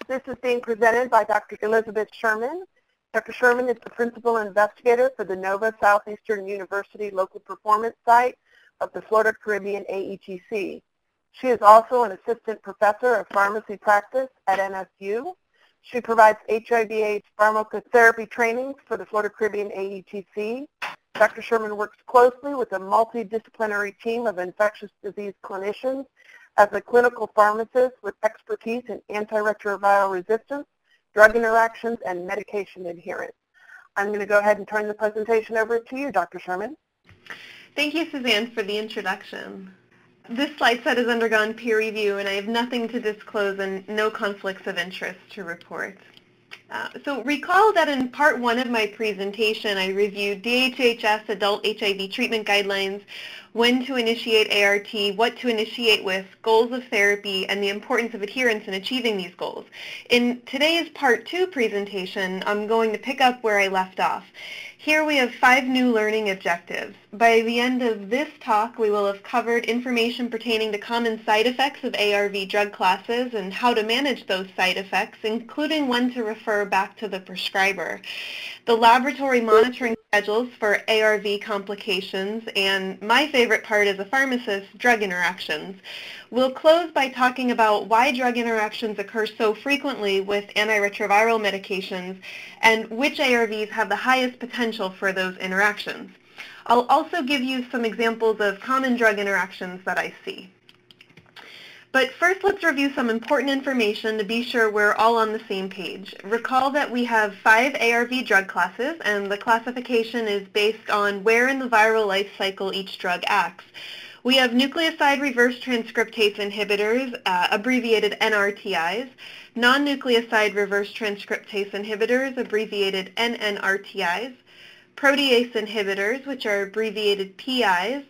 This is being presented by Dr. Elizabeth Sherman. Dr. Sherman is the principal investigator for the NOVA Southeastern University local performance site of the Florida Caribbean AETC. She is also an assistant professor of pharmacy practice at NSU. She provides HIV/AIDS pharmacotherapy trainings for the Florida Caribbean AETC. Dr. Sherman works closely with a multidisciplinary team of infectious disease clinicians as a clinical pharmacist with expertise in antiretroviral resistance, drug interactions, and medication adherence. I'm going to go ahead and turn the presentation over to you, Dr. Sherman. Thank you, Suzanne, for the introduction. This slide set has undergone peer review, and I have nothing to disclose and no conflicts of interest to report. So recall that in part 1 of my presentation, I reviewed DHHS adult HIV treatment guidelines, when to initiate ART, what to initiate with, goals of therapy, and the importance of adherence in achieving these goals. In today's part 2 presentation, I'm going to pick up where I left off. Here we have 5 new learning objectives. By the end of this talk, we will have covered information pertaining to common side effects of ARV drug classes and how to manage those side effects, including when to refer back to the prescriber, the laboratory monitoring schedules for ARV complications, and my favorite part as a pharmacist, drug interactions. We'll close by talking about why drug interactions occur so frequently with antiretroviral medications and which ARVs have the highest potential for those interactions. I'll also give you some examples of common drug interactions that I see. But first, let's review some important information to be sure we're all on the same page. Recall that we have 5 ARV drug classes, and the classification is based on where in the viral life cycle each drug acts. We have nucleoside reverse transcriptase inhibitors, abbreviated NRTIs, non-nucleoside reverse transcriptase inhibitors, abbreviated NNRTIs, protease inhibitors, which are abbreviated PIs,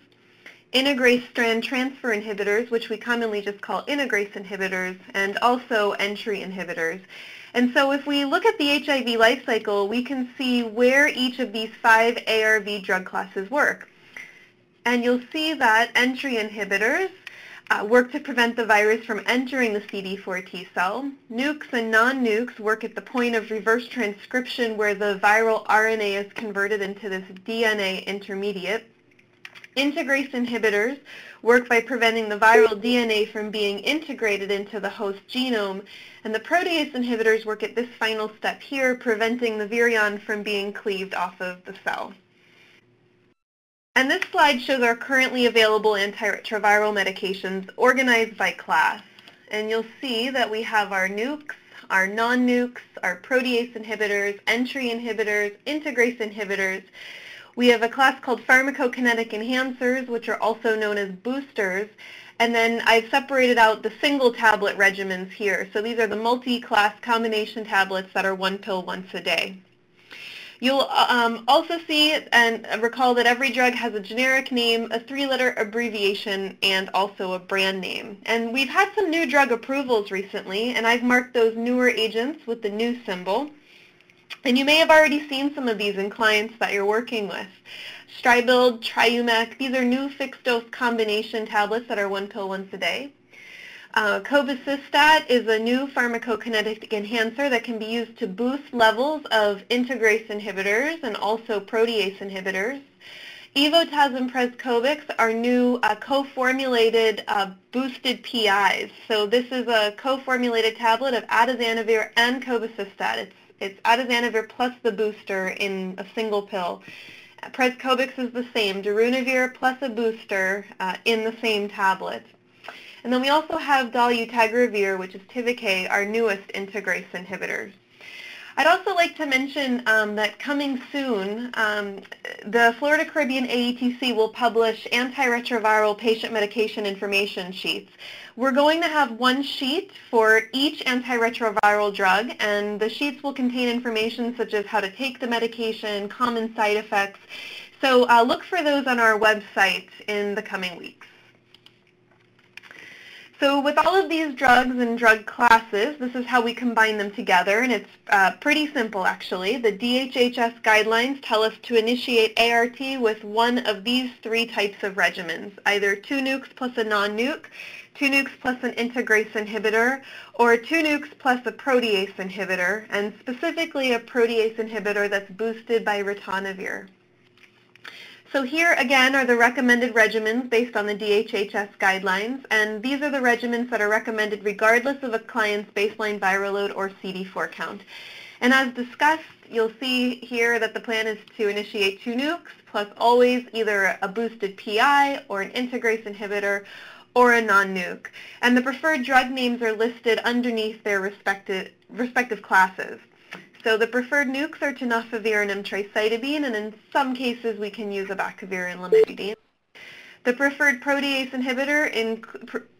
integrase strand transfer inhibitors, which we commonly just call integrase inhibitors, and also entry inhibitors. And so if we look at the HIV life cycle, we can see where each of these 5 ARV drug classes work. And you'll see that entry inhibitors work to prevent the virus from entering the CD4 T cell. Nukes and non-nukes work at the point of reverse transcription where the viral RNA is converted into this DNA intermediate. Integrase inhibitors work by preventing the viral DNA from being integrated into the host genome, and the protease inhibitors work at this final step here, preventing the virion from being cleaved off of the cell. And this slide shows our currently available antiretroviral medications organized by class. And you'll see that we have our nukes, our non-nukes, our protease inhibitors, entry inhibitors, integrase inhibitors. We have a class called pharmacokinetic enhancers, which are also known as boosters. And then I've separated out the single tablet regimens here. So these are the multi-class combination tablets that are 1 pill once a day. You'll also see and recall that every drug has a generic name, a 3-letter abbreviation, and also a brand name. And we've had some new drug approvals recently, and I've marked those newer agents with the new symbol. And you may have already seen some of these in clients that you're working with. Stribild, Triumeq, these are new fixed-dose combination tablets that are 1 pill once a day. Cobicistat is a new pharmacokinetic enhancer that can be used to boost levels of integrase inhibitors and also protease inhibitors. Evotaz and Prescobix are new co-formulated boosted PIs. So this is a co-formulated tablet of atazanavir and cobicistat. It's atazanavir plus the booster in a single pill. Prescobix is the same, darunavir plus a booster in the same tablet. And then we also have dolutegravir, which is Tivicay, our newest integrase inhibitors. I'd also like to mention that coming soon, the Florida Caribbean AETC will publish antiretroviral patient medication information sheets. We're going to have one sheet for each antiretroviral drug, and the sheets will contain information such as how to take the medication, common side effects. So look for those on our website in the coming weeks. So with all of these drugs and drug classes, this is how we combine them together, and it's pretty simple actually. The DHHS guidelines tell us to initiate ART with one of these three types of regimens, either 2 nukes plus a non-nuke, 2 nukes plus an integrase inhibitor, or 2 nukes plus a protease inhibitor, and specifically a protease inhibitor that's boosted by ritonavir. So here again are the recommended regimens based on the DHHS guidelines, and these are the regimens that are recommended regardless of a client's baseline viral load or CD4 count. And as discussed, you'll see here that the plan is to initiate 2 nukes plus always either a boosted PI or an integrase inhibitor or a non-nuke. And the preferred drug names are listed underneath their respective classes. So the preferred nukes are tenofovir and emtricitabine, and in some cases we can use abacavir and lamivudine. The preferred protease inhibitor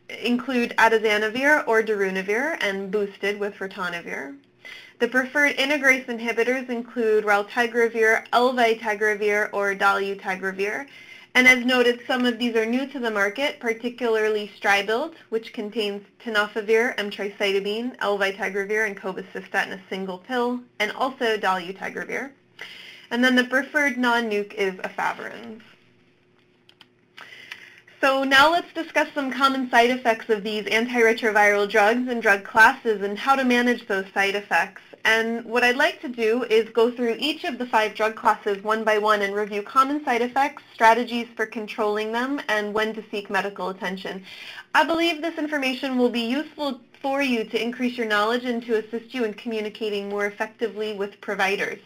include atazanavir or darunavir and boosted with ritonavir. The preferred integrase inhibitors include raltegravir, elvitegravir, or dolutegravir. And as noted, some of these are new to the market, particularly Stribild, which contains tenofovir, emtricitabine, elvitegravir, and cobicistat in a single pill, and also dolutegravir. And then the preferred non-nuke is efavirenz. So now let's discuss some common side effects of these antiretroviral drugs and drug classes and how to manage those side effects. And what I'd like to do is go through each of the 5 drug classes one by one and review common side effects, strategies for controlling them, and when to seek medical attention. I believe this information will be useful for you to increase your knowledge and to assist you in communicating more effectively with providers.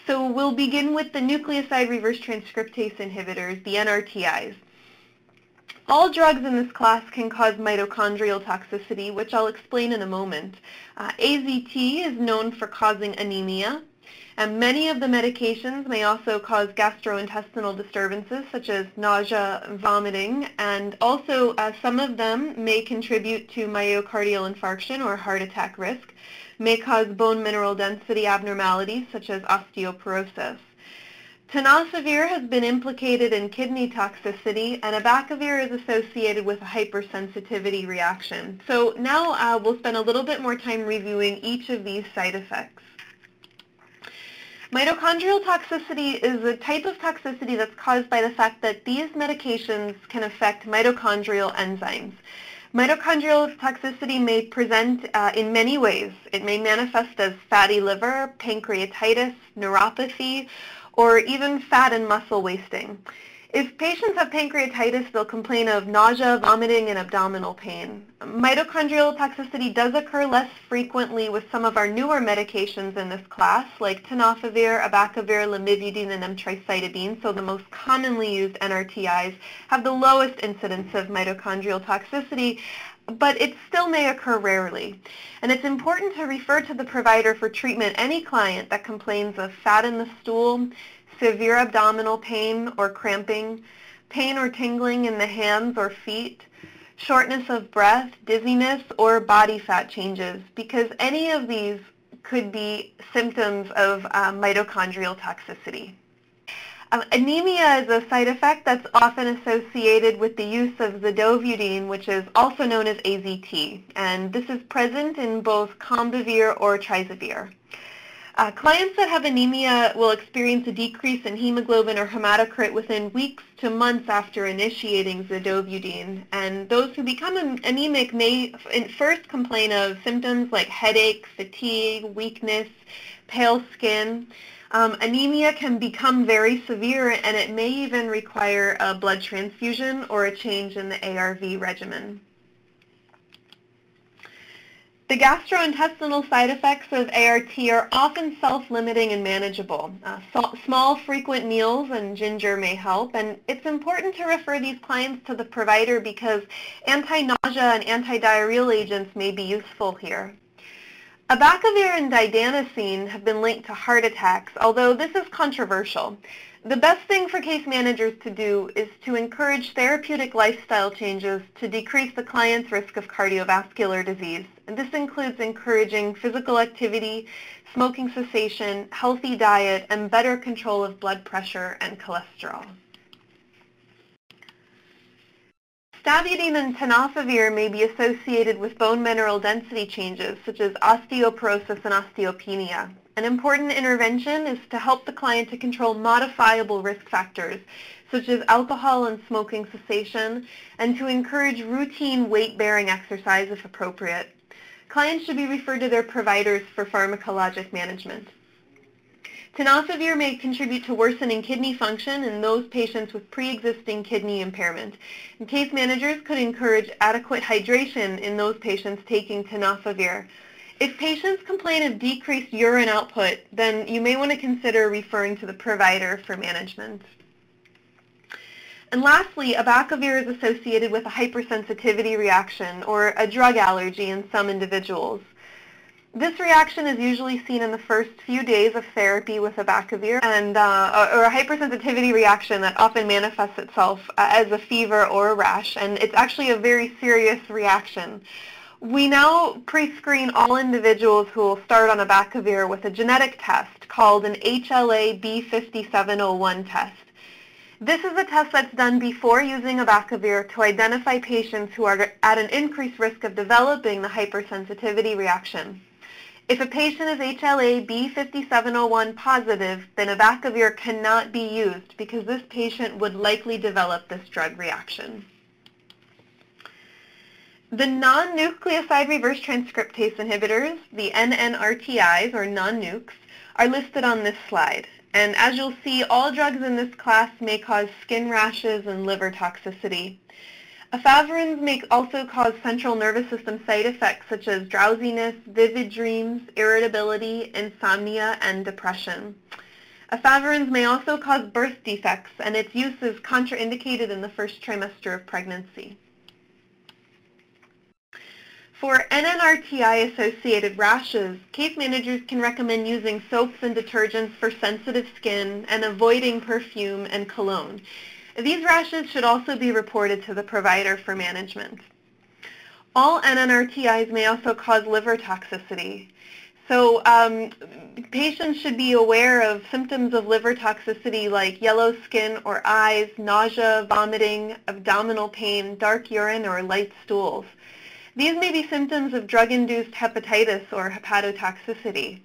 So we'll begin with the nucleoside reverse transcriptase inhibitors, the NRTIs. All drugs in this class can cause mitochondrial toxicity, which I'll explain in a moment. AZT is known for causing anemia, and many of the medications may also cause gastrointestinal disturbances such as nausea, vomiting, and also some of them may contribute to myocardial infarction or heart attack risk, may cause bone mineral density abnormalities such as osteoporosis. Tenofovir has been implicated in kidney toxicity, and abacavir is associated with a hypersensitivity reaction. So now we'll spend a little bit more time reviewing each of these side effects. Mitochondrial toxicity is a type of toxicity that's caused by the fact that these medications can affect mitochondrial enzymes. Mitochondrial toxicity may present in many ways. It may manifest as fatty liver, pancreatitis, neuropathy, or even fat and muscle wasting. If patients have pancreatitis, they'll complain of nausea, vomiting, and abdominal pain. Mitochondrial toxicity does occur less frequently with some of our newer medications in this class, like tenofovir, abacavir, lamivudine, and emtricitabine, so the most commonly used NRTIs have the lowest incidence of mitochondrial toxicity, but it still may occur rarely. And it's important to refer to the provider for treatment any client that complains of fat in the stool, severe abdominal pain or cramping, pain or tingling in the hands or feet, shortness of breath, dizziness, or body fat changes, because any of these could be symptoms of mitochondrial toxicity. Anemia is a side effect that's often associated with the use of zidovudine, which is also known as AZT, and this is present in both combivir or trizavir. Clients that have anemia will experience a decrease in hemoglobin or hematocrit within weeks to months after initiating zidovudine, and those who become anemic may first complain of symptoms like headache, fatigue, weakness, pale skin. Anemia can become very severe, and it may even require a blood transfusion or a change in the ARV regimen. The gastrointestinal side effects of ART are often self-limiting and manageable. Small, frequent meals and ginger may help, and it's important to refer these clients to the provider because anti-nausea and anti-diarrheal agents may be useful here. Abacavir and didanosine have been linked to heart attacks, although this is controversial. The best thing for case managers to do is to encourage therapeutic lifestyle changes to decrease the client's risk of cardiovascular disease. And this includes encouraging physical activity, smoking cessation, healthy diet, and better control of blood pressure and cholesterol. Stavudine and tenofovir may be associated with bone mineral density changes, such as osteoporosis and osteopenia. An important intervention is to help the client to control modifiable risk factors, such as alcohol and smoking cessation, and to encourage routine weight-bearing exercise if appropriate. Clients should be referred to their providers for pharmacologic management. Tenofovir may contribute to worsening kidney function in those patients with pre-existing kidney impairment. And case managers could encourage adequate hydration in those patients taking tenofovir. If patients complain of decreased urine output, then you may want to consider referring to the provider for management. And lastly, abacavir is associated with a hypersensitivity reaction or a drug allergy in some individuals. This reaction is usually seen in the first few days of therapy with abacavir, and or a hypersensitivity reaction that often manifests itself as a fever or a rash, and it's actually a very serious reaction. We now pre-screen all individuals who will start on abacavir with a genetic test called an HLA-B5701 test. This is a test that's done before using abacavir to identify patients who are at an increased risk of developing the hypersensitivity reaction. If a patient is HLA-B5701 positive, then abacavir cannot be used because this patient would likely develop this drug reaction. The non-nucleoside reverse transcriptase inhibitors, the NNRTIs or non-nukes, are listed on this slide. And as you'll see, all drugs in this class may cause skin rashes and liver toxicity. Efavirenz may also cause central nervous system side effects such as drowsiness, vivid dreams, irritability, insomnia, and depression. Efavirenz may also cause birth defects, and its use is contraindicated in the first trimester of pregnancy. For NNRTI-associated rashes, case managers can recommend using soaps and detergents for sensitive skin and avoiding perfume and cologne. These rashes should also be reported to the provider for management. All NNRTIs may also cause liver toxicity. So patients should be aware of symptoms of liver toxicity like yellow skin or eyes, nausea, vomiting, abdominal pain, dark urine, or light stools. These may be symptoms of drug-induced hepatitis or hepatotoxicity.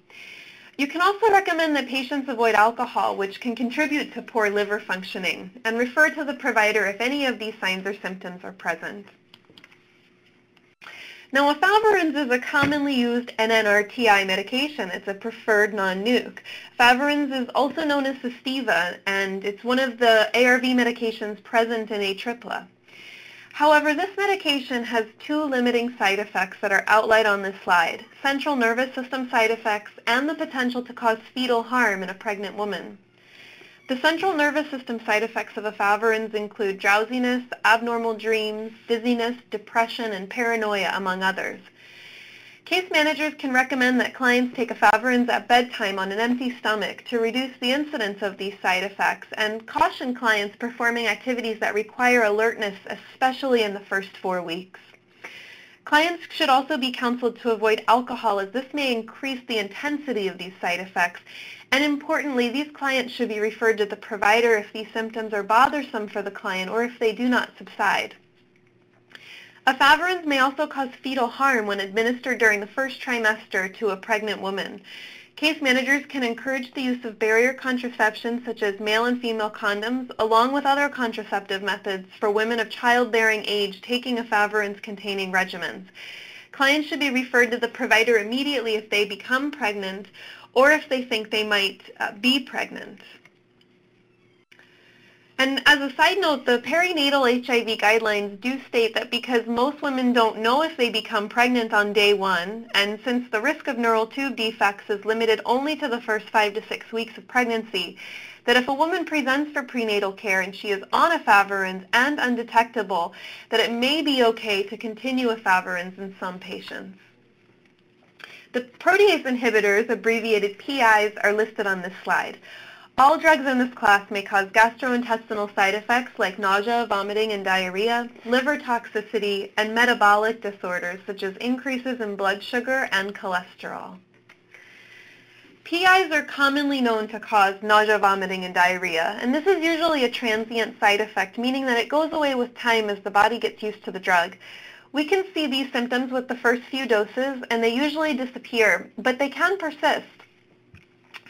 You can also recommend that patients avoid alcohol, which can contribute to poor liver functioning, and refer to the provider if any of these signs or symptoms are present. Now, efavirenz is a commonly used NNRTI medication. It's a preferred non-nuke. Efavirenz is also known as Sustiva, and it's one of the ARV medications present in AAAHIVP. However, this medication has two limiting side effects that are outlined on this slide: central nervous system side effects and the potential to cause fetal harm in a pregnant woman. The central nervous system side effects of efavirenz include drowsiness, abnormal dreams, dizziness, depression, and paranoia, among others. Case managers can recommend that clients take efavirenz at bedtime on an empty stomach to reduce the incidence of these side effects and caution clients performing activities that require alertness, especially in the first 4 weeks. Clients should also be counseled to avoid alcohol, as this may increase the intensity of these side effects. And importantly, these clients should be referred to the provider if these symptoms are bothersome for the client or if they do not subside. Efavirenz may also cause fetal harm when administered during the first trimester to a pregnant woman. Case managers can encourage the use of barrier contraception such as male and female condoms, along with other contraceptive methods for women of childbearing age taking efavirenz-containing regimens. Clients should be referred to the provider immediately if they become pregnant or if they think they might be pregnant. And as a side note, the perinatal HIV guidelines do state that because most women don't know if they become pregnant on day 1, and since the risk of neural tube defects is limited only to the first 5 to 6 weeks of pregnancy, that if a woman presents for prenatal care and she is on efavirenz and undetectable, that it may be okay to continue efavirenz in some patients. The protease inhibitors, abbreviated PIs, are listed on this slide. All drugs in this class may cause gastrointestinal side effects like nausea, vomiting, and diarrhea, liver toxicity, and metabolic disorders such as increases in blood sugar and cholesterol. PIs are commonly known to cause nausea, vomiting, and diarrhea, and this is usually a transient side effect, meaning that it goes away with time as the body gets used to the drug. We can see these symptoms with the first few doses, and they usually disappear, but they can persist.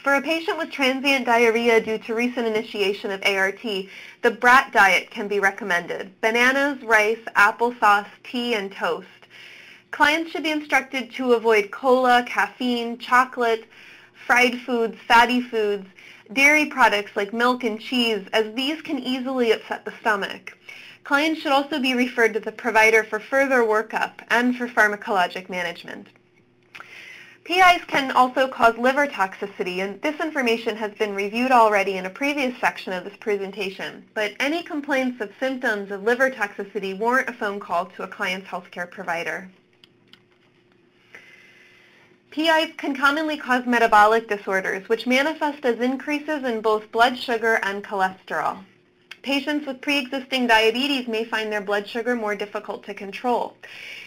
For a patient with transient diarrhea due to recent initiation of ART, the brat diet can be recommended: bananas, rice, applesauce, tea, and toast. Clients should be instructed to avoid cola, caffeine, chocolate, fried foods, fatty foods, dairy products like milk and cheese, as these can easily upset the stomach. Clients should also be referred to the provider for further workup and for pharmacologic management. PIs can also cause liver toxicity, and this information has been reviewed already in a previous section of this presentation, but any complaints of symptoms of liver toxicity warrant a phone call to a client's healthcare provider. PIs can commonly cause metabolic disorders, which manifest as increases in both blood sugar and cholesterol. Patients with pre-existing diabetes may find their blood sugar more difficult to control.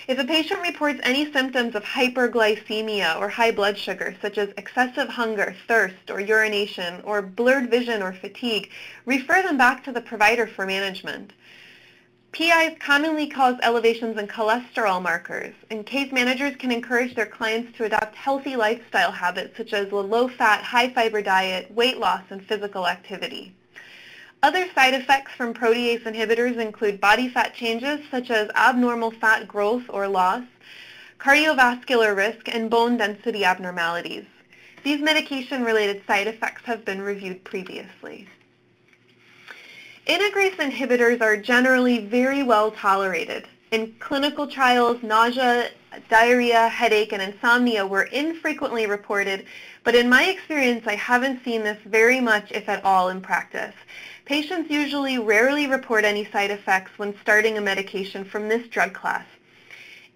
If a patient reports any symptoms of hyperglycemia or high blood sugar, such as excessive hunger, thirst, or urination, or blurred vision or fatigue, refer them back to the provider for management. PIs commonly cause elevations in cholesterol markers, and case managers can encourage their clients to adopt healthy lifestyle habits such as a low-fat, high-fiber diet, weight loss, and physical activity. Other side effects from protease inhibitors include body fat changes such as abnormal fat growth or loss, cardiovascular risk, and bone density abnormalities. These medication-related side effects have been reviewed previously. Integrase inhibitors are generally very well tolerated. In clinical trials, nausea, diarrhea, headache, and insomnia were infrequently reported, but in my experience, I haven't seen this very much, if at all, in practice. Patients usually rarely report any side effects when starting a medication from this drug class.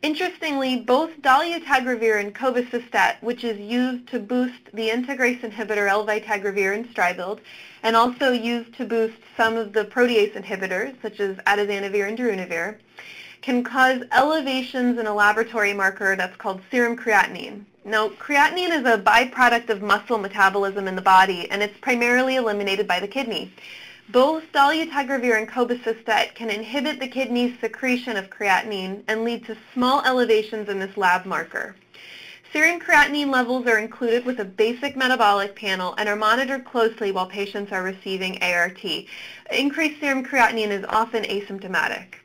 Interestingly, both dolutegravir and cobicistat, which is used to boost the integrase inhibitor elvitegravir and Stribild, and also used to boost some of the protease inhibitors, such as atazanavir and darunavir, can cause elevations in a laboratory marker that's called serum creatinine. Now, creatinine is a byproduct of muscle metabolism in the body, and it's primarily eliminated by the kidney. Both dolutegravir and cobicistat can inhibit the kidney's secretion of creatinine and lead to small elevations in this lab marker. Serum creatinine levels are included with a basic metabolic panel and are monitored closely while patients are receiving ART. Increased serum creatinine is often asymptomatic.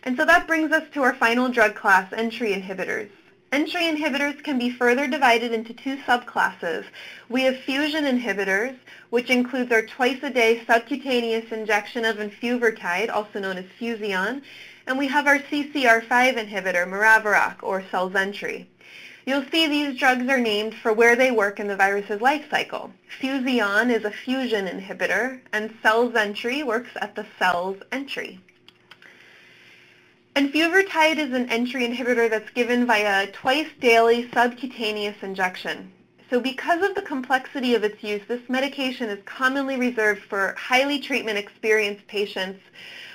And so that brings us to our final drug class, entry inhibitors. Entry inhibitors can be further divided into two subclasses. We have fusion inhibitors, which includes our twice-a-day subcutaneous injection of enfuvirtide, also known as Fusion, and we have our CCR5 inhibitor, Maraviroc, or Cellzentry. You'll see these drugs are named for where they work in the virus's life cycle. Fusion is a fusion inhibitor, and Cellzentry works at the cell's entry. Enfuvirtide is an entry inhibitor that's given via twice-daily subcutaneous injection. So because of the complexity of its use, this medication is commonly reserved for highly treatment-experienced patients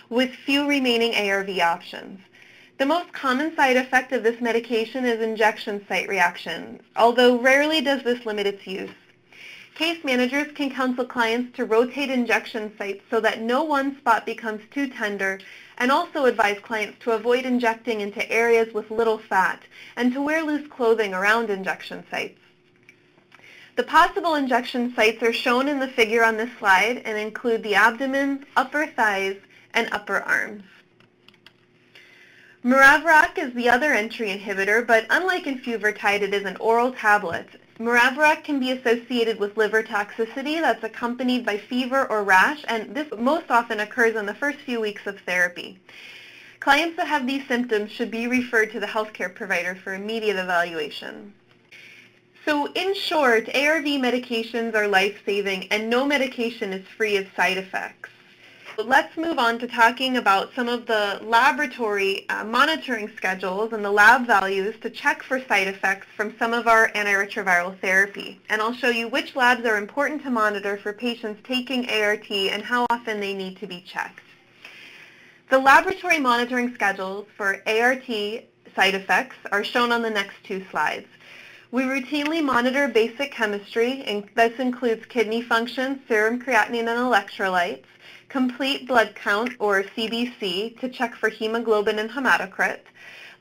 with few remaining ARV options. The most common side effect of this medication is injection site reaction, although rarely does this limit its use. Case managers can counsel clients to rotate injection sites so that no one spot becomes too tender, and also advise clients to avoid injecting into areas with little fat and to wear loose clothing around injection sites. The possible injection sites are shown in the figure on this slide and include the abdomen, upper thighs, and upper arms. Maraviroc is the other entry inhibitor, but unlike enfuvirtide, it is an oral tablet. Maraviroc can be associated with liver toxicity that's accompanied by fever or rash, and this most often occurs in the first few weeks of therapy. Clients that have these symptoms should be referred to the healthcare provider for immediate evaluation. So in short, ARV medications are life-saving, and no medication is free of side effects. Let's move on to talking about some of the laboratory monitoring schedules and the lab values to check for side effects from some of our antiretroviral therapy. And I'll show you which labs are important to monitor for patients taking ART and how often they need to be checked. The laboratory monitoring schedules for ART side effects are shown on the next two slides. We routinely monitor basic chemistry, and this includes kidney function, serum creatinine and electrolytes, complete blood count, or CBC, to check for hemoglobin and hematocrit,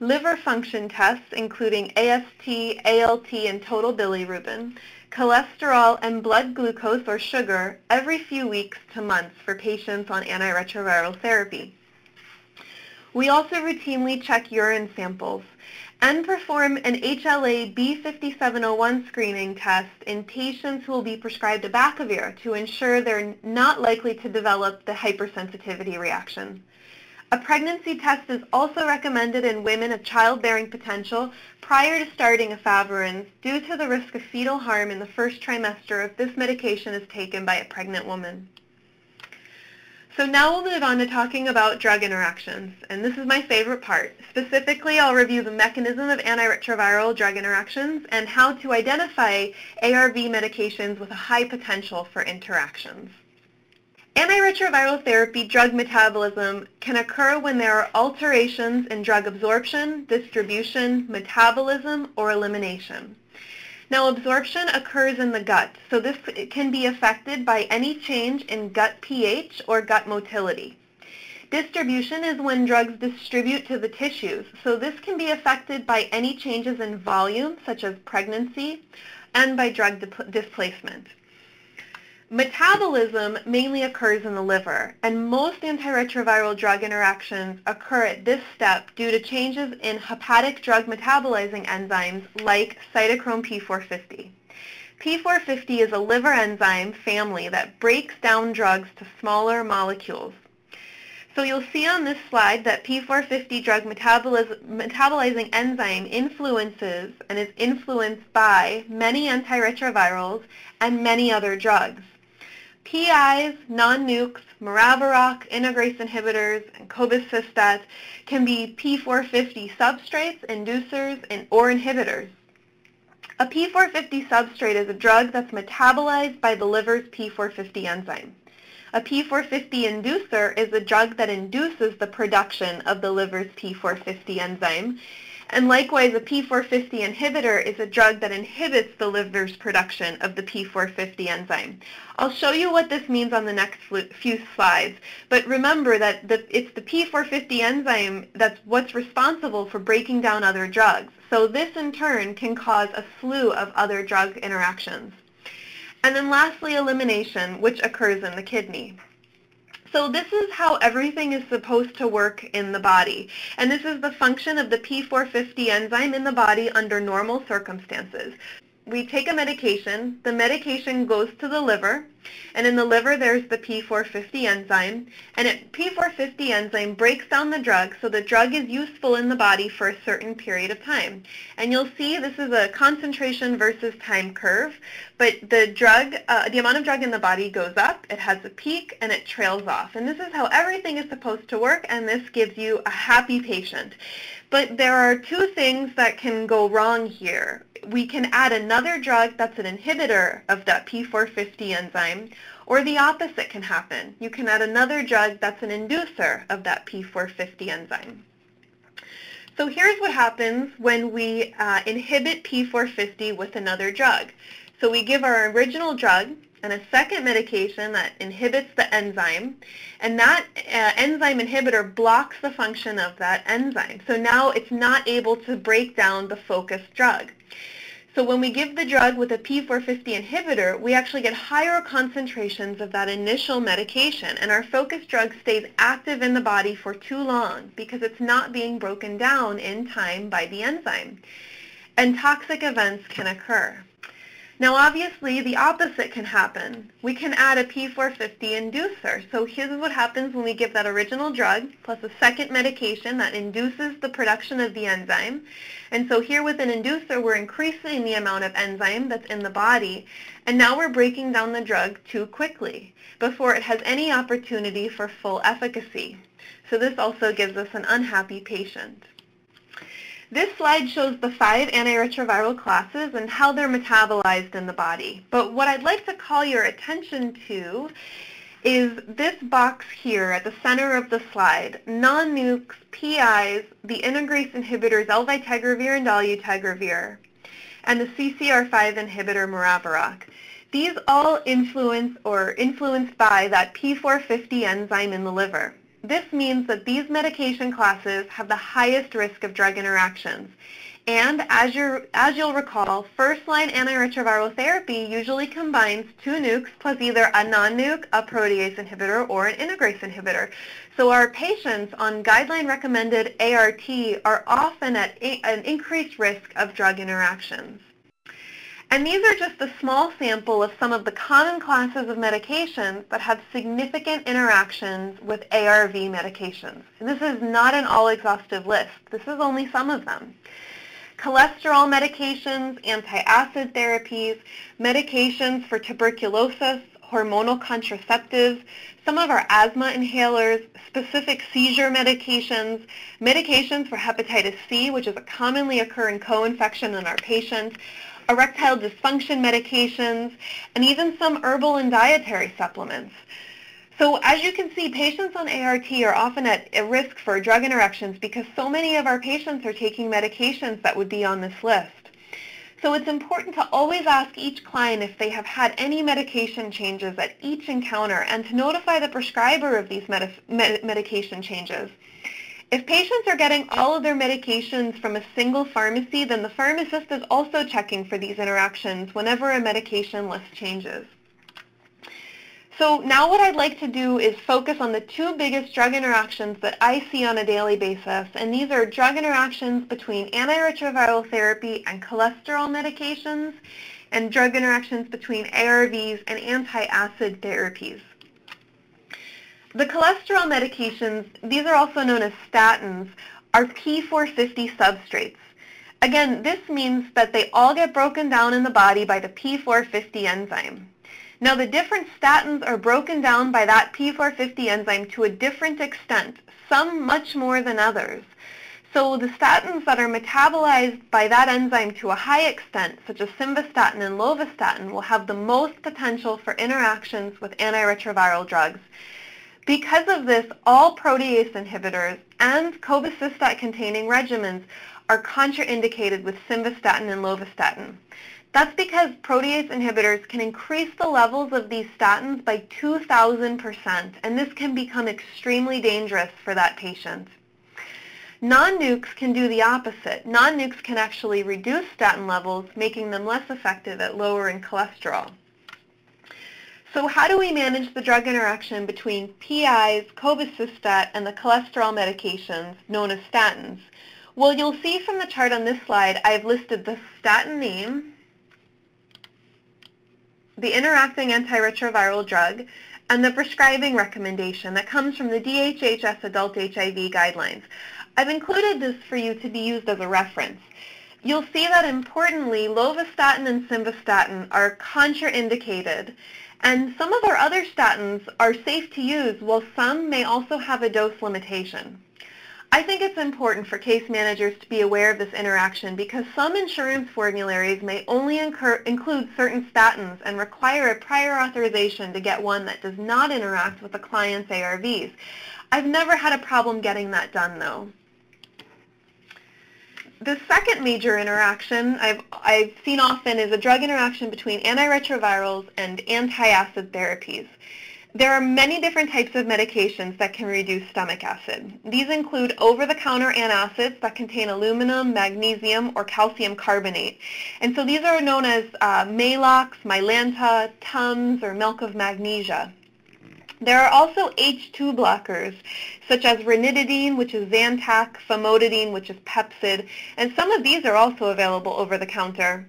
liver function tests, including AST, ALT, and total bilirubin, cholesterol, and blood glucose or sugar every few weeks to months for patients on antiretroviral therapy. We also routinely check urine samples and perform an HLA-B5701 screening test in patients who will be prescribed abacavir to ensure they're not likely to develop the hypersensitivity reaction. A pregnancy test is also recommended in women of childbearing potential prior to starting efavirenz due to the risk of fetal harm in the first trimester if this medication is taken by a pregnant woman. So now we'll move on to talking about drug interactions, and this is my favorite part. Specifically, I'll review the mechanism of antiretroviral drug interactions and how to identify ARV medications with a high potential for interactions. Antiretroviral therapy drug metabolism can occur when there are alterations in drug absorption, distribution, metabolism, or elimination. Now, absorption occurs in the gut, so this can be affected by any change in gut pH or gut motility. Distribution is when drugs distribute to the tissues, so this can be affected by any changes in volume, such as pregnancy, and by drug displacement. Metabolism mainly occurs in the liver, and most antiretroviral drug interactions occur at this step due to changes in hepatic drug metabolizing enzymes like cytochrome P450. P450 is a liver enzyme family that breaks down drugs to smaller molecules. So you'll see on this slide that P450 drug metabolizing enzyme influences and is influenced by many antiretrovirals and many other drugs. PIs, non-nukes, maraviroc, integrase inhibitors, and cobicistat can be P450 substrates, inducers, or inhibitors. A P450 substrate is a drug that's metabolized by the liver's P450 enzyme. A P450 inducer is a drug that induces the production of the liver's P450 enzyme. And likewise, a P450 inhibitor is a drug that inhibits the liver's production of the P450 enzyme. I'll show you what this means on the next few slides, but remember that it's the P450 enzyme that's what's responsible for breaking down other drugs. So this in turn can cause a slew of other drug interactions. And then lastly, elimination, which occurs in the kidney. So this is how everything is supposed to work in the body. And this is the function of the P450 enzyme in the body under normal circumstances. We take a medication, the medication goes to the liver, and in the liver there's the P450 enzyme, and P450 enzyme breaks down the drug so the drug is useful in the body for a certain period of time. And you'll see this is a concentration versus time curve, but the amount of drug in the body goes up, it has a peak, and it trails off. And this is how everything is supposed to work, and this gives you a happy patient. But there are two things that can go wrong here. We can add another drug that's an inhibitor of that P450 enzyme, or the opposite can happen. You can add another drug that's an inducer of that P450 enzyme. So here's what happens when we inhibit P450 with another drug. So we give our original drug and a second medication that inhibits the enzyme, and that enzyme inhibitor blocks the function of that enzyme. So now it's not able to break down the focused drug. So when we give the drug with a P450 inhibitor, we actually get higher concentrations of that initial medication, and our focused drug stays active in the body for too long because it's not being broken down in time by the enzyme. And toxic events can occur. Now obviously the opposite can happen. We can add a P450 inducer. So here's what happens when we give that original drug plus a second medication that induces the production of the enzyme. And so here with an inducer we're increasing the amount of enzyme that's in the body, and now we're breaking down the drug too quickly before it has any opportunity for full efficacy. So this also gives us an unhappy patient. This slide shows the 5 antiretroviral classes and how they're metabolized in the body. But what I'd like to call your attention to is this box here at the center of the slide, non-nukes, PIs, the integrase inhibitors elvitegravir and dolutegravir. and the CCR5 inhibitor maraviroc. These all influenced by that P450 enzyme in the liver. This means that these medication classes have the highest risk of drug interactions. And as you'll recall, first-line antiretroviral therapy usually combines 2 nukes plus either a non-nuke, a protease inhibitor, or an integrase inhibitor. So our patients on guideline-recommended ART are often at an increased risk of drug interactions. And these are just a small sample of some of the common classes of medications that have significant interactions with ARV medications. And this is not an all-exhaustive list. This is only some of them. Cholesterol medications, anti-acid therapies, medications for tuberculosis, hormonal contraceptives, some of our asthma inhalers, specific seizure medications, medications for hepatitis C, which is a commonly occurring co-infection in our patients, erectile dysfunction medications, and even some herbal and dietary supplements. So as you can see, patients on ART are often at a risk for drug interactions because so many of our patients are taking medications that would be on this list. So it's important to always ask each client if they have had any medication changes at each encounter and to notify the prescriber of these medication changes. If patients are getting all of their medications from a single pharmacy, then the pharmacist is also checking for these interactions whenever a medication list changes. So now what I'd like to do is focus on the 2 biggest drug interactions that I see on a daily basis, and these are drug interactions between antiretroviral therapy and cholesterol medications, and drug interactions between ARVs and anti-acid therapies. The cholesterol medications, these are also known as statins, are P450 substrates. Again, this means that they all get broken down in the body by the P450 enzyme. Now, the different statins are broken down by that P450 enzyme to a different extent, some much more than others. So the statins that are metabolized by that enzyme to a high extent, such as simvastatin and lovastatin, will have the most potential for interactions with antiretroviral drugs. Because of this, all protease inhibitors and cobicistat-containing regimens are contraindicated with simvastatin and lovastatin. That's because protease inhibitors can increase the levels of these statins by 2,000%, and this can become extremely dangerous for that patient. Non-nukes can do the opposite. Non-nukes can actually reduce statin levels, making them less effective at lowering cholesterol. So how do we manage the drug interaction between PIs, cobicistat, and the cholesterol medications known as statins? Well, you'll see from the chart on this slide, I've listed the statin name, the interacting antiretroviral drug, and the prescribing recommendation that comes from the DHHS Adult HIV Guidelines. I've included this for you to be used as a reference. You'll see that importantly, lovastatin and simvastatin are contraindicated, and some of our other statins are safe to use, while some may also have a dose limitation. I think it's important for case managers to be aware of this interaction because some insurance formularies may only include certain statins and require a prior authorization to get one that does not interact with the client's ARVs. I've never had a problem getting that done, though. The second major interaction I've seen often is a drug interaction between antiretrovirals and anti-acid therapies. There are many different types of medications that can reduce stomach acid. These include over-the-counter antacids that contain aluminum, magnesium, or calcium carbonate. And so these are known as Maalox, Mylanta, Tums, or milk of magnesia. There are also H2 blockers, such as ranitidine, which is Zantac, famotidine, which is Pepcid, and some of these are also available over the counter.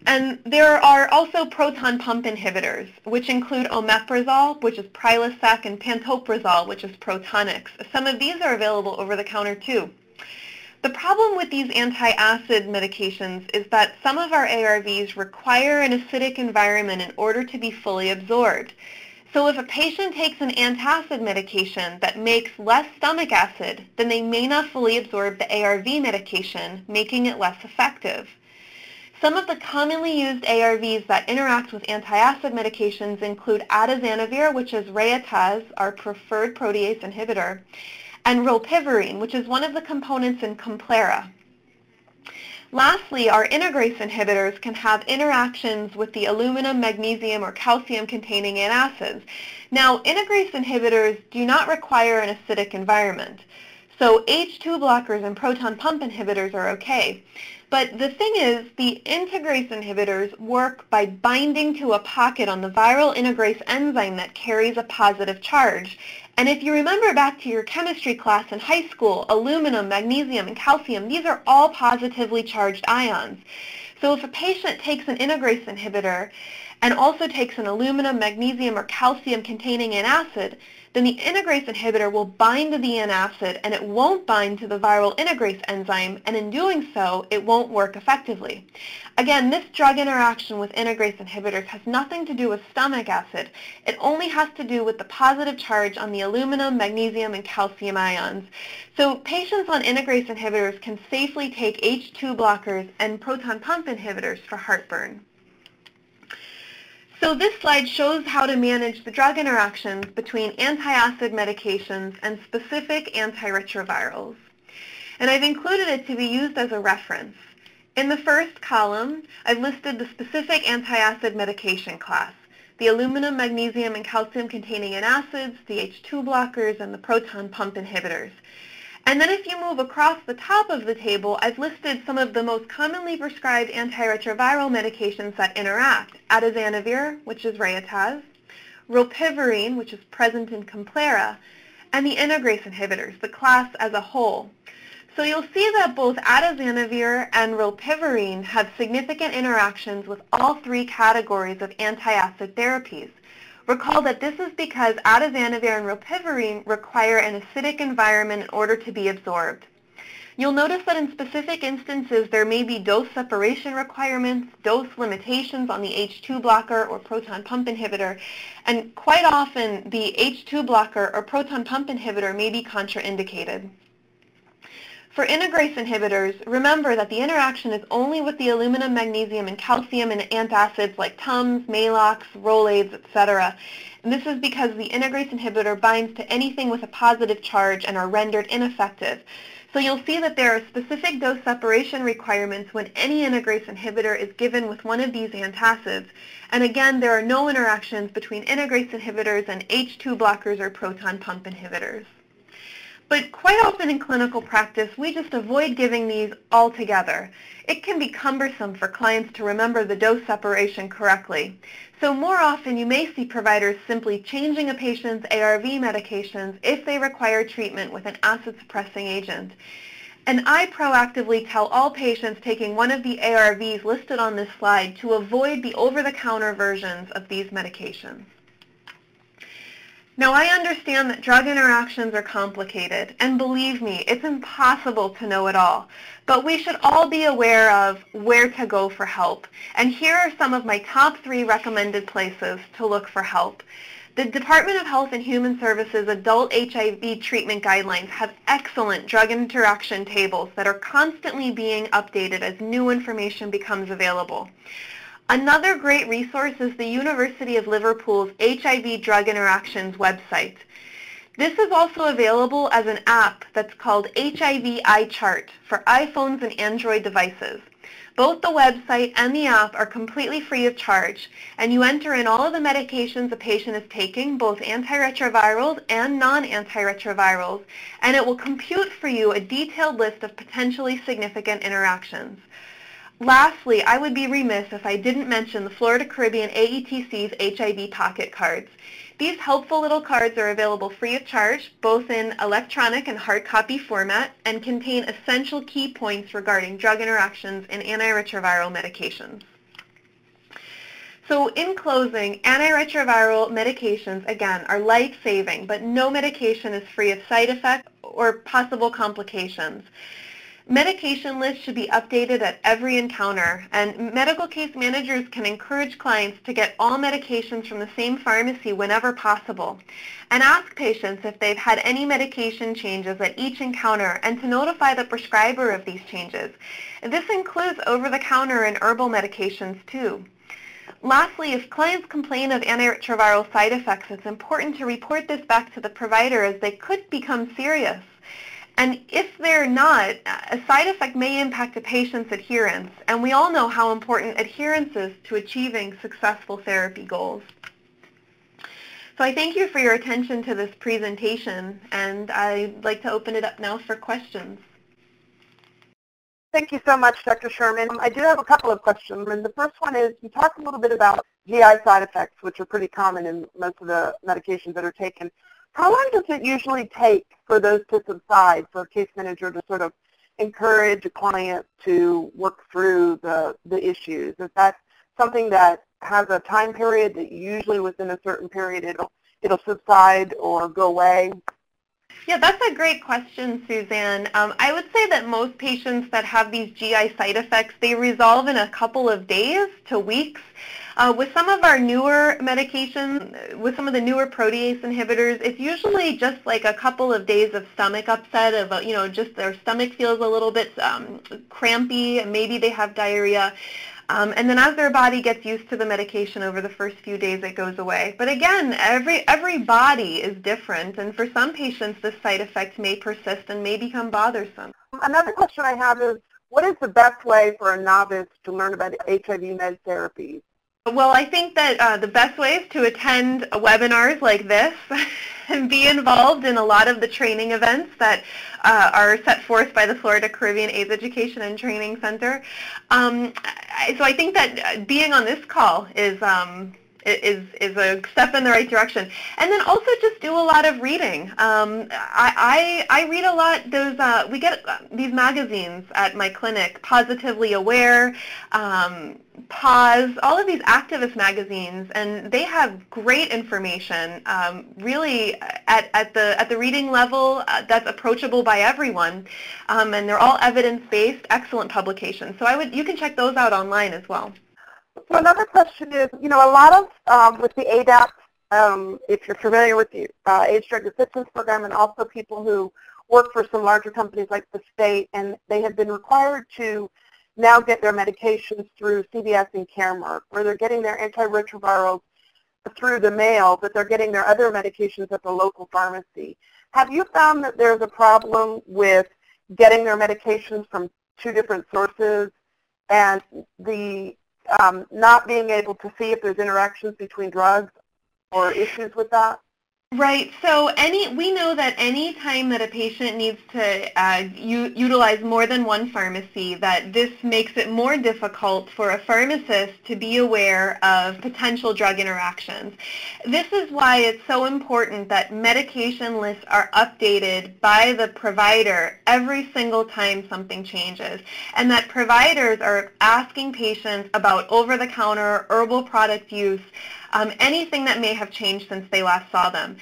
And there are also proton pump inhibitors, which include omeprazole, which is Prilosec, and pantoprazole, which is Protonix. Some of these are available over the counter too. The problem with these anti-acid medications is that some of our ARVs require an acidic environment in order to be fully absorbed. So if a patient takes an antacid medication that makes less stomach acid, then they may not fully absorb the ARV medication, making it less effective. Some of the commonly used ARVs that interact with antiacid medications include atazanavir, which is Reataz, our preferred protease inhibitor, and rilpivirine, which is one of the components in Complera. Lastly, our integrase inhibitors can have interactions with the aluminum, magnesium, or calcium-containing antacids. Now, integrase inhibitors do not require an acidic environment. So H2 blockers and proton pump inhibitors are okay. But the thing is, the integrase inhibitors work by binding to a pocket on the viral integrase enzyme that carries a positive charge. And if you remember back to your chemistry class in high school, aluminum, magnesium, and calcium, these are all positively charged ions. So if a patient takes an integrase inhibitor and also takes an aluminum, magnesium, or calcium-containing antacid, then the integrase inhibitor will bind to the antacid and it won't bind to the viral integrase enzyme, and in doing so, it won't work effectively. Again, this drug interaction with integrase inhibitors has nothing to do with stomach acid. It only has to do with the positive charge on the aluminum, magnesium, and calcium ions. So patients on integrase inhibitors can safely take H2 blockers and proton pump inhibitors for heartburn. So this slide shows how to manage the drug interactions between antacid medications and specific antiretrovirals. And I've included it to be used as a reference. In the first column, I've listed the specific antacid medication class, the aluminum, magnesium, and calcium-containing antacids, the H2 blockers, and the proton pump inhibitors. And then if you move across the top of the table, I've listed some of the most commonly prescribed antiretroviral medications that interact: atazanavir, which is Reataz, rilpivirine, which is present in Complera, and the integrase inhibitors, the class as a whole. So you'll see that both atazanavir and rilpivirine have significant interactions with all three categories of antacid therapies. Recall that this is because atazanavir and rilpivirine require an acidic environment in order to be absorbed. You'll notice that in specific instances there may be dose separation requirements, dose limitations on the H2 blocker or proton pump inhibitor, and quite often the H2 blocker or proton pump inhibitor may be contraindicated. For integrase inhibitors, remember that the interaction is only with the aluminum, magnesium, and calcium and antacids like Tums, Maalox, Rolaids, etc. And this is because the integrase inhibitor binds to anything with a positive charge and are rendered ineffective. So you'll see that there are specific dose separation requirements when any integrase inhibitor is given with one of these antacids. And again, there are no interactions between integrase inhibitors and H2 blockers or proton pump inhibitors. But quite often in clinical practice, we just avoid giving these altogether. It can be cumbersome for clients to remember the dose separation correctly. So more often you may see providers simply changing a patient's ARV medications if they require treatment with an acid-suppressing agent. And I proactively tell all patients taking one of the ARVs listed on this slide to avoid the over-the-counter versions of these medications. Now, I understand that drug interactions are complicated, and believe me, it's impossible to know it all. But we should all be aware of where to go for help. And here are some of my top 3 recommended places to look for help. The Department of Health and Human Services Adult HIV Treatment Guidelines have excellent drug interaction tables that are constantly being updated as new information becomes available. Another great resource is the University of Liverpool's HIV Drug Interactions website. This is also available as an app that's called HIV iChart for iPhones and Android devices. Both the website and the app are completely free of charge, and you enter in all of the medications a patient is taking, both antiretrovirals and non-antiretrovirals, and it will compute for you a detailed list of potentially significant interactions. Lastly, I would be remiss if I didn't mention the Florida Caribbean AETC's HIV pocket cards. These helpful little cards are available free of charge, both in electronic and hard copy format, and contain essential key points regarding drug interactions and antiretroviral medications. So in closing, antiretroviral medications, again, are life-saving, but no medication is free of side effects or possible complications. Medication lists should be updated at every encounter, and medical case managers can encourage clients to get all medications from the same pharmacy whenever possible, and ask patients if they've had any medication changes at each encounter and to notify the prescriber of these changes. This includes over-the-counter and herbal medications too. Lastly, if clients complain of antiretroviral side effects, it's important to report this back to the provider as they could become serious. And if they're not, a side effect may impact a patient's adherence, and we all know how important adherence is to achieving successful therapy goals. So I thank you for your attention to this presentation, and I'd like to open it up now for questions. Thank you so much, Dr. Sherman. I do have a couple of questions, and the first one is you talked a little bit about GI side effects, which are pretty common in most of the medications that are taken. How long does it usually take for those to subside for a case manager to sort of encourage a client to work through the issues? Is that something that has a time period that usually within a certain period it'll subside or go away? Yeah, that's a great question, Suzanne. I would say that most patients that have these GI side effects, they resolve in a couple of days to weeks. With some of our newer medications, with some of the newer protease inhibitors, it's usually just like a couple of days of stomach upset, of just their stomach feels a little bit crampy, and maybe they have diarrhea. And then as their body gets used to the medication over the first few days, it goes away. But again, every body is different, and for some patients, this side effect may persist and may become bothersome. Another question I have is, what is the best way for a novice to learn about HIV med therapies? Well, I think that the best way is to attend webinars like this and be involved in a lot of the training events that are set forth by the Florida Caribbean AIDS Education and Training Center. So I think that being on this call is a step in the right direction. And then also just do a lot of reading. I read a lot. We get these magazines at my clinic, Positively Aware, Pause, all of these activist magazines, and they have great information, really at the reading level that's approachable by everyone, and they're all evidence-based, excellent publications. So you can check those out online as well. So another question is, a lot of, with the ADAPT, if you're familiar with the AIDS Drug Assistance Program, and also people who work for some larger companies like the state, and they have been required to now get their medications through CVS and Caremark, where they're getting their antiretrovirals through the mail, but they're getting their other medications at the local pharmacy. Have you found that there's a problem with getting their medications from two different sources and the not being able to see if there's interactions between drugs or issues with that? Right. So we know that any time that a patient needs to utilize more than one pharmacy, that this makes it more difficult for a pharmacist to be aware of potential drug interactions. This is why it's so important that medication lists are updated by the provider every single time something changes, and that providers are asking patients about over-the-counter herbal product use, anything that may have changed since they last saw them.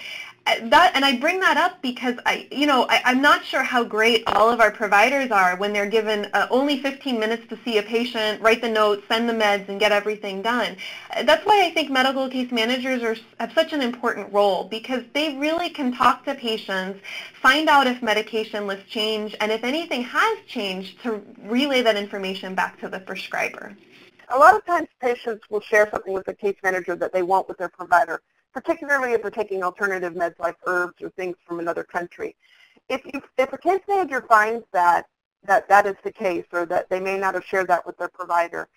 And I bring that up because I'm not sure how great all of our providers are when they're given only 15 minutes to see a patient, write the notes, send the meds, and get everything done. That's why I think medical case managers have such an important role, because they really can talk to patients, find out if medication lists change, and if anything has changed, to relay that information back to the prescriber. A lot of times patients will share something with the case manager that they won't with their provider, particularly if they're taking alternative meds like herbs or things from another country. If a case manager finds that is the case, or that they may not have shared that with their provider,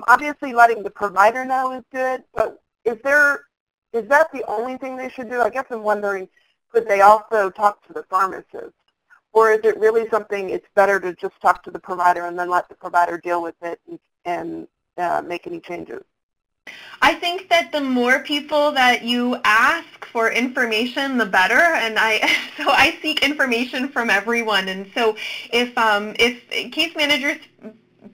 obviously letting the provider know is good, but is that the only thing they should do? I guess I'm wondering, could they also talk to the pharmacist? Or is it really something it's better to just talk to the provider and then let the provider deal with it and make any changes? I think that the more people that you ask for information, the better, and so I seek information from everyone. And so if case managers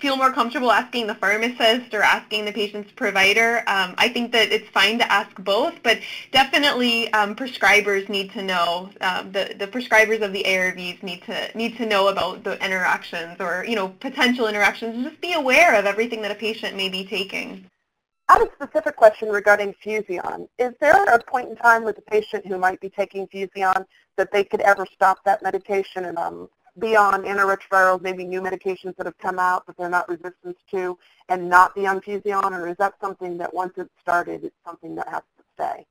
feel more comfortable asking the pharmacist or asking the patient's provider, I think that it's fine to ask both, but definitely prescribers need to know, the prescribers of the ARVs need to know about the interactions, or potential interactions, and just be aware of everything that a patient may be taking. I have a specific question regarding Fusion. Is there a point in time with a patient who might be taking Fusion that they could ever stop that medication and be on antiretrovirals, maybe new medications that have come out that they're not resistant to, and not be on Fusion? Or is that something that once it's started, it's something that has to stay?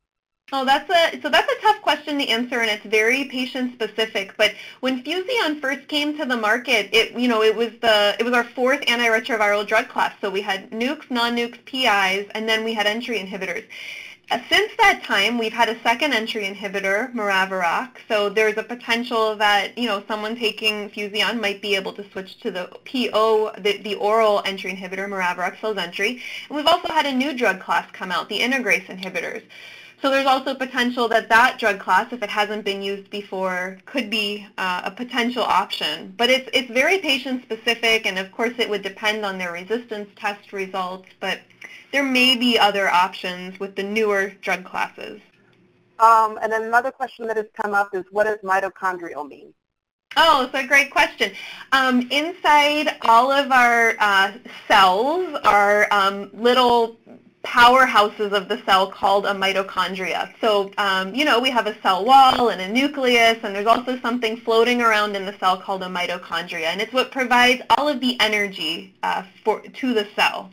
Oh, that's a tough question to answer, and it's very patient specific. But when Fusion first came to the market, it was our fourth antiretroviral drug class. So we had nukes, non-nukes, PIs, and then we had entry inhibitors. Since that time, we've had a second entry inhibitor, Maraviroc. So there's a potential that someone taking Fusion might be able to switch to the PO, the oral entry inhibitor, Maraviroc Filzentry. And we've also had a new drug class come out, the integrase inhibitors. So there's also potential that that drug class, if it hasn't been used before, could be a potential option. But it's very patient-specific, and of course it would depend on their resistance test results, but there may be other options with the newer drug classes. And then another question that has come up is, what does mitochondrial mean? Oh, it's a great question. Inside all of our cells are little powerhouses of the cell called a mitochondria. So, we have a cell wall and a nucleus, and there's also something floating around in the cell called a mitochondria, and it's what provides all of the energy to the cell.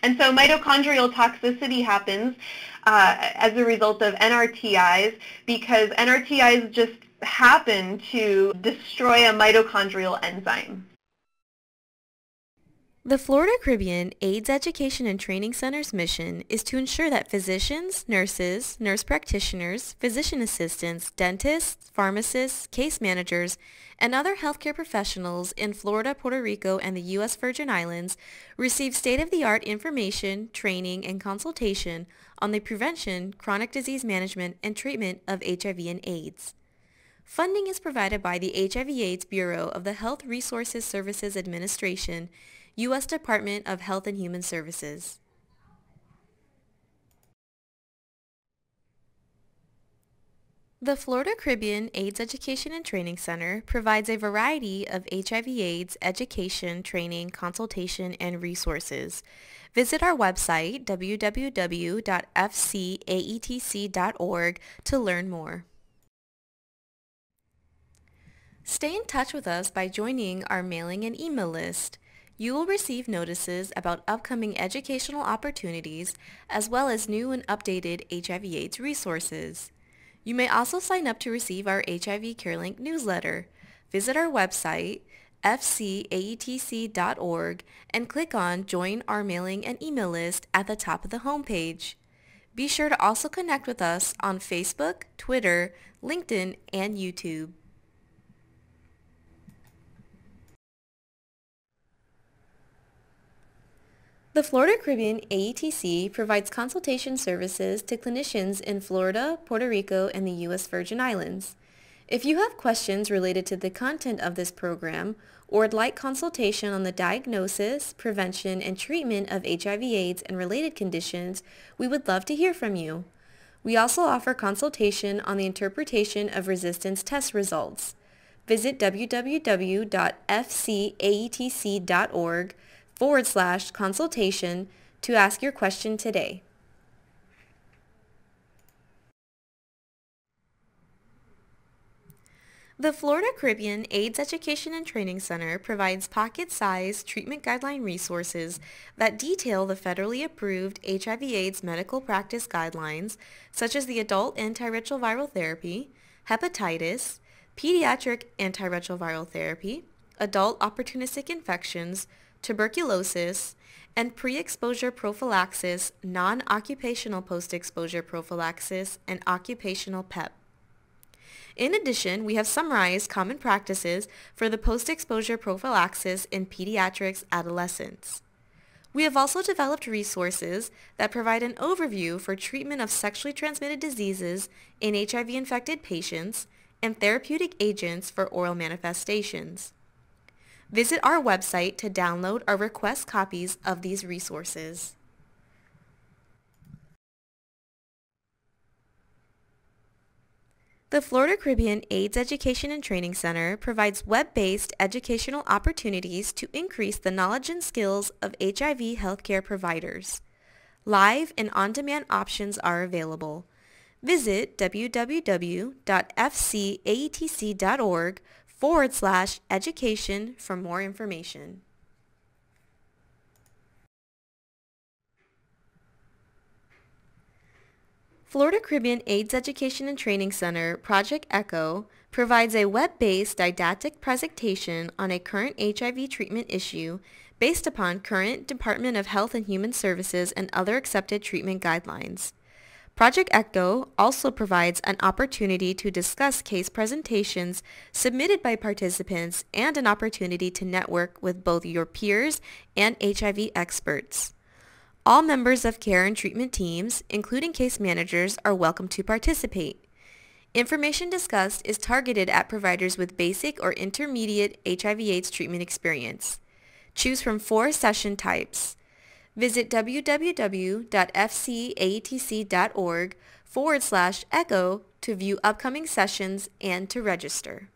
And so mitochondrial toxicity happens as a result of NRTIs, because NRTIs just happen to destroy a mitochondrial enzyme. The Florida Caribbean AIDS Education and Training Center's mission is to ensure that physicians, nurses, nurse practitioners, physician assistants, dentists, pharmacists, case managers, and other healthcare professionals in Florida, Puerto Rico, and the U.S. Virgin Islands receive state-of-the-art information, training, and consultation on the prevention, chronic disease management, and treatment of HIV and AIDS. Funding is provided by the HIV/AIDS Bureau of the Health Resources Services Administration, U.S. Department of Health and Human Services. The Florida Caribbean AIDS Education and Training Center provides a variety of HIV/AIDS education, training, consultation, and resources. Visit our website, www.fcaetc.org, to learn more. Stay in touch with us by joining our mailing and email list. You will receive notices about upcoming educational opportunities as well as new and updated HIV/AIDS resources. You may also sign up to receive our HIV CareLink newsletter. Visit our website, fcaetc.org, and click on Join Our Mailing and Email List at the top of the homepage. Be sure to also connect with us on Facebook, Twitter, LinkedIn, and YouTube. The Florida Caribbean AETC provides consultation services to clinicians in Florida, Puerto Rico, and the U.S. Virgin Islands. If you have questions related to the content of this program or would like consultation on the diagnosis, prevention, and treatment of HIV/AIDS and related conditions, we would love to hear from you. We also offer consultation on the interpretation of resistance test results. Visit www.fcaetc.org/consultation to ask your question today. The Florida Caribbean AIDS Education and Training Center provides pocket-sized treatment guideline resources that detail the federally approved HIV/AIDS medical practice guidelines, such as the adult antiretroviral therapy, hepatitis, pediatric antiretroviral therapy, adult opportunistic infections, tuberculosis, and pre-exposure prophylaxis, non-occupational post-exposure prophylaxis, and occupational PEP. In addition, we have summarized common practices for the post-exposure prophylaxis in pediatrics adolescents. We have also developed resources that provide an overview for treatment of sexually transmitted diseases in HIV-infected patients and therapeutic agents for oral manifestations. Visit our website to download or request copies of these resources. The Florida Caribbean AIDS Education and Training Center provides web-based educational opportunities to increase the knowledge and skills of HIV healthcare providers. Live and on-demand options are available. Visit www.fcaetc.org/education for more information. Florida Caribbean AIDS Education and Training Center, Project ECHO, provides a web-based didactic presentation on a current HIV treatment issue based upon current Department of Health and Human Services and other accepted treatment guidelines. Project ECHO also provides an opportunity to discuss case presentations submitted by participants and an opportunity to network with both your peers and HIV experts. All members of care and treatment teams, including case managers, are welcome to participate. Information discussed is targeted at providers with basic or intermediate HIV/AIDS treatment experience. Choose from 4 session types. Visit www.fcaetc.org/ECHO to view upcoming sessions and to register.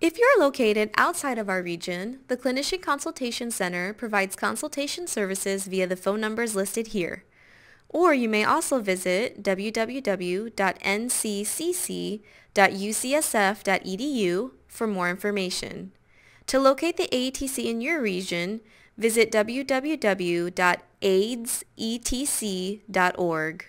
If you're located outside of our region, the Clinician Consultation Center provides consultation services via the phone numbers listed here. Or you may also visit www.nccc.ucsf.edu for more information. To locate the AETC in your region, visit www.aidsetc.org.